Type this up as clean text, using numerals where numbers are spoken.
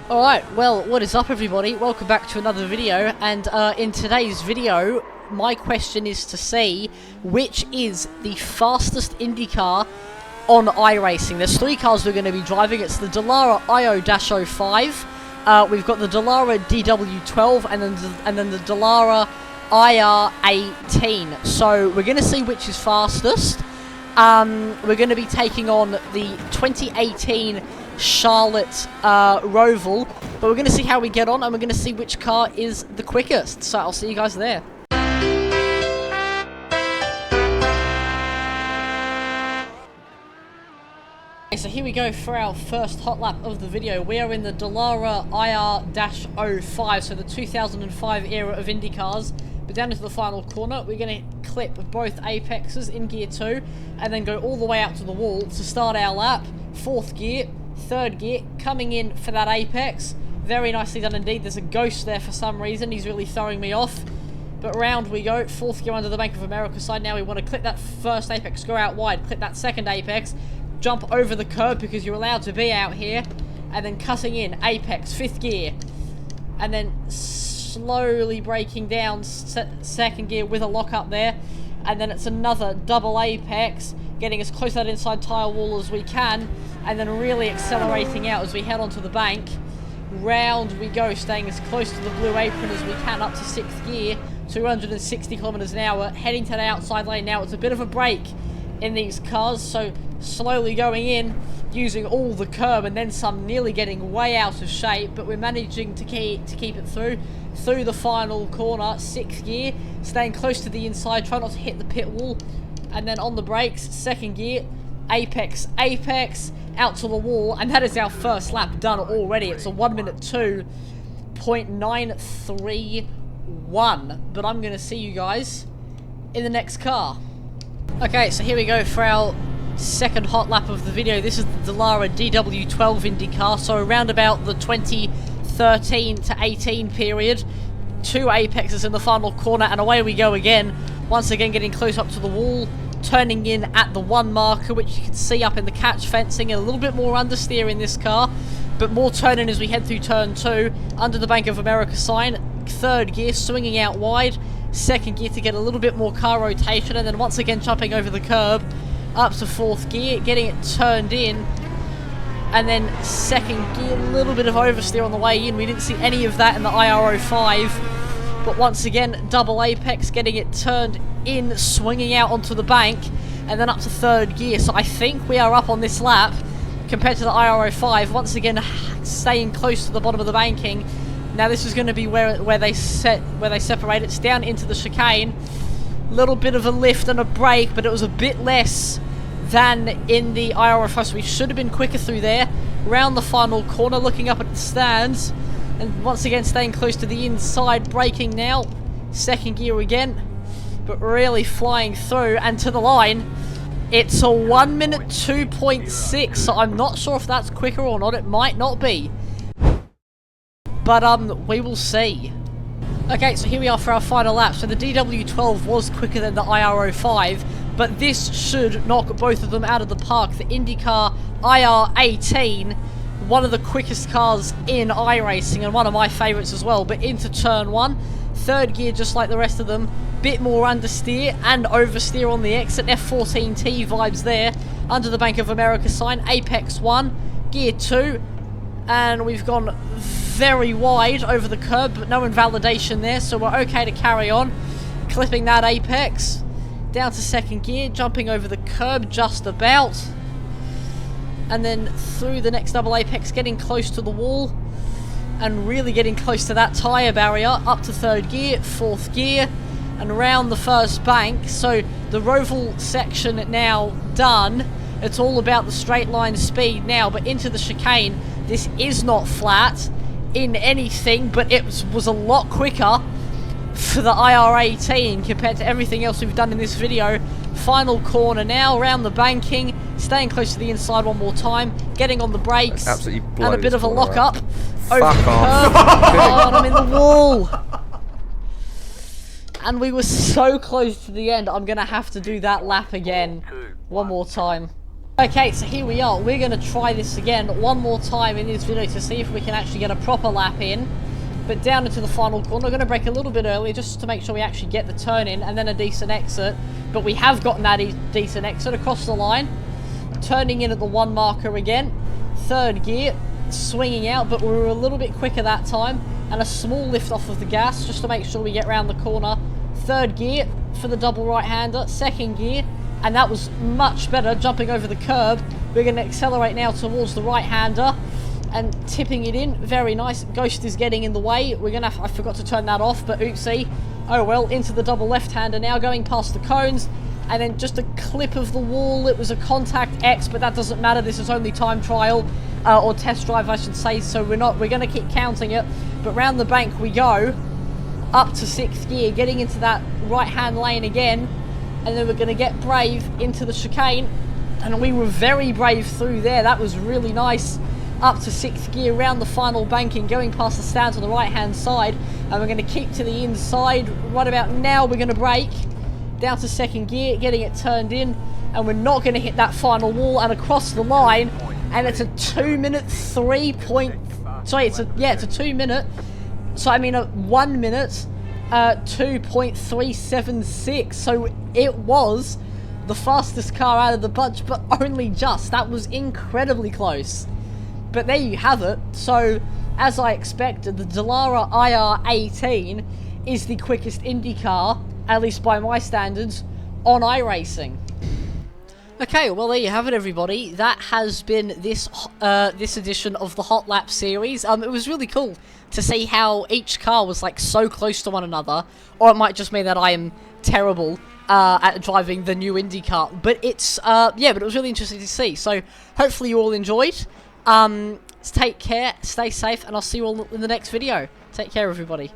Alright, well, what is up everybody? Welcome back to another video, and in today's video, my question is to see which is the fastest Indycar on iRacing. There's three cars we're going to be driving. It's the Dallara IO-05, we've got the Dallara DW12, and then the Dallara IR18. So we're going to see which is fastest. We're going to be taking on the 2018 Charlotte Roval, but we're going to see how we get on, and we're going to see which car is the quickest. So I'll see you guys there. Okay, so here we go for our first hot lap of the video. We are in the Dallara IR-05, so the 2005 era of IndyCars. But down into the final corner, we're going to clip both apexes in gear 2, and then go all the way out to the wall to start our lap. Fourth gear, third gear, coming in for that apex. Very nicely done indeed. There's a ghost there for some reason. He's really throwing me off. But round we go. Fourth gear under the Bank of America side. Now we want to clip that first apex, go out wide, clip that second apex, jump over the curb because you're allowed to be out here, and then cutting in apex, fifth gear, and then slowly braking down second gear with a lock up there, and then it's another double apex, getting as close to that inside tyre wall as we can, and then really accelerating out as we head onto the bank. Round we go, staying as close to the blue apron as we can, up to sixth gear, 260 kilometers an hour, heading to the outside lane now. It's a bit of a break in these cars, so slowly going in, using all the curb and then some, nearly getting way out of shape, but we're managing to keep it through the final corner. Sixth gear, staying close to the inside, try not to hit the pit wall, and then on the brakes, second gear, apex, out to the wall, and that is our first lap done already. It's a 1:02.931, but I'm going to see you guys in the next car. Okay, so here we go for our second hot lap of the video. This is the Dallara DW12 IndyCar, so around about the 2013 to 18 period. Two apexes in the final corner, and away we go again. Once again getting close up to the wall, turning in at the 1 marker, which you can see up in the catch fencing, and a little bit more understeer in this car, but more turning as we head through turn 2, under the Bank of America sign. Third gear, swinging out wide, second gear to get a little bit more car rotation, and then once again jumping over the curb, up to fourth gear, getting it turned in, and then second gear, a little bit of oversteer on the way in. We didn't see any of that in the IR-05, but once again, double apex, getting it turned in, swinging out onto the bank, and then up to third gear. So I think we are up on this lap compared to the IR-05. Once again, staying close to the bottom of the banking. Now this is going to be where they separate. It's down into the chicane. Little bit of a lift and a brake, but it was a bit less than in the IR-05, so we should have been quicker through there. Round the final corner, looking up at the stands, and once again staying close to the inside, braking now, second gear again, but really flying through and to the line. It's a 1:02.6, so I'm not sure if that's quicker or not. It might not be, but we will see. Okay, so here we are for our final lap. So the DW12 was quicker than the IR-05, but this should knock both of them out of the park. The IndyCar IR-18, one of the quickest cars in iRacing, and one of my favourites as well. But into turn 1, third gear just like the rest of them, bit more understeer and oversteer on the exit. F14T vibes there, under the Bank of America sign. Apex 1, gear 2, and we've gone very wide over the curb, but no invalidation there, so we're okay to carry on. Clipping that apex, down to second gear, jumping over the curb just about, and then through the next double apex, getting close to the wall, and really getting close to that tyre barrier, up to third gear, fourth gear, and round the first bank. So the Roval section now done. It's all about the straight line speed now, but into the chicane, this is not flat in anything, but it was a lot quicker for the IR-18 compared to everything else we've done in this video. Final corner now, around the banking, staying close to the inside one more time, getting on the brakes, and a bit of a lock-up over the curb. Oh, and I'm in the wall. And we were so close to the end, I'm going to have to do that lap again one more time. Okay, so here we are. We're going to try this again one more time in this video to see if we can actually get a proper lap in. But down into the final corner, we're going to brake a little bit earlier just to make sure we actually get the turn in and then a decent exit. But we have gotten that decent exit across the line. Turning in at the 1 marker again. 3rd gear, swinging out, but we were a little bit quicker that time. And a small lift off of the gas just to make sure we get round the corner. 3rd gear for the double right-hander. 2nd gear, and that was much better, jumping over the curb. We're going to accelerate now towards the right-hander and tipping it in. Very nice. Ghost is getting in the way. We're going to I forgot to turn that off, but oopsie. Oh well, into the double left-hander now, going past the cones. And then just a clip of the wall. It was a contact X, but that doesn't matter. This is only time trial, or test drive, I should say. So we're going to keep counting it. But round the bank we go, up to 6th gear, getting into that right-hand lane again. And then we're going to get brave into the chicane. And we were very brave through there. That was really nice. Up to 6th gear, round the final banking, going past the stands on the right-hand side. And we're going to keep to the inside. Right about now, we're going to brake. Down to 2nd gear, getting it turned in, and we're not going to hit that final wall and across the line. And it's a 2 minute 3 point. Sorry, it's a 2 minute. So I mean a 1 minute 2.376. So it was the fastest car out of the bunch, but only just. That was incredibly close. But there you have it. So as I expected, the Dallara IR18 is the quickest Indy car, at least by my standards, on iRacing. Okay, well there you have it, everybody. That has been this edition of the Hotlap series. It was really cool to see how each car was like so close to one another, or it might just mean that I am terrible at driving the new Indycar. But it's yeah, but it was really interesting to see. So hopefully you all enjoyed. Take care, stay safe, and I'll see you all in the next video. Take care, everybody.